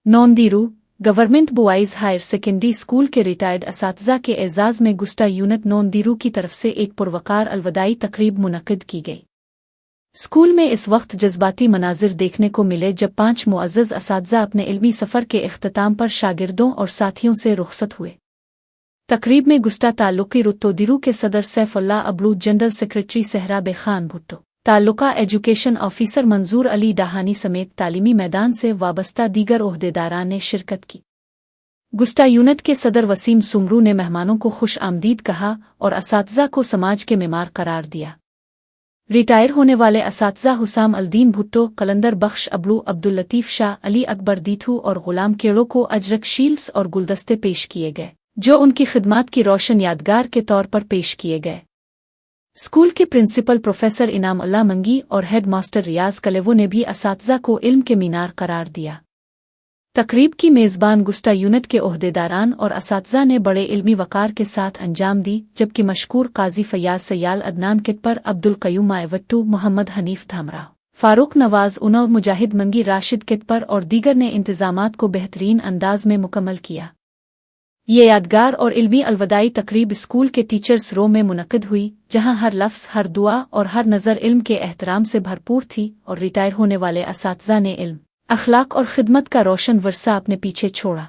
नौंदीरू government boys higher secondary school के retired असातिज़ा के एजाज़ में गुस्टा यूनिट नौंदीरू की तरफ से एक पुरवकार अलविदाई तकरीब मुनक्किद की गई। स्कूल में इस वक्त जज्बाती मनाजिर देखने को मिले जब 5 मुअज़्ज़ज़ असातिज़ा अपने इल्मी सफ़र के इख्तिताम पर शागिर्दों और साथियों से रुखसत हुए। तकरीब में गुस्टा ताल्लुकी रुत्तोदिरू के सदर Saifullah Ablu, general secretary Sohrab Khan Bhutto, taluka education officer Manzoor Ali डाहानी समेत तालीमी मैदान से वाबस्ता दीगर ओहदेदारान ने शिरकत की। गुस्टा यूनिट के सदर वसीम सुमरू ने मेहमानों को खुश आमदीद कहा और असातिज़ा को समाज के मेमार करार दिया। रिटायर होने वाले असातिज़ा हुसाम अल्दीन भुट्टो, कलंदर बख्श अबलू, अब्दुल लतीफ़ शाह, अली अकबर दीथू और गुलाम केड़ो को अजरक शील्ड्स और गुलदस्ते पेश किए गए, जो उनकी खिदमात की रोशन यादगार के तौर पर पेश किए गए। स्कूल के प्रिंसिपल प्रोफेसर इनाम अल्लाह मंगी और हेड मास्टर रियाज कलेवो ने भी असातिज़ा को इल्म के मीनार करार दिया। तकरीब की मेज़बान गुस्टा यूनिट के ओहदेदारान और असातिज़ा ने बड़े इल्मी वकार के साथ अंजाम दी, जबकि मशकूर काजी फयाज सयाल, अदनान किटपर, अब्दुल कयूम मायवट्टू, मोहम्मद हनीफ धामरा, फारूक नवाज, उनव मुजाहिद मंगी, राशिद किटपर और दीगर ने इंतजामात को बेहतरीन अंदाज में मुकम्मल किया। ये यादगार और इल्मी अलविदाई तकरीब स्कूल के टीचर्स रो में मुनक्किद हुई, जहां हर लफ्ज़, हर दुआ और हर नज़र इल्म के एहतराम से भरपूर थी और रिटायर होने वाले असातिज़ा ने इल्म, अखलाक और खिदमत का रोशन वर्सा अपने पीछे छोड़ा।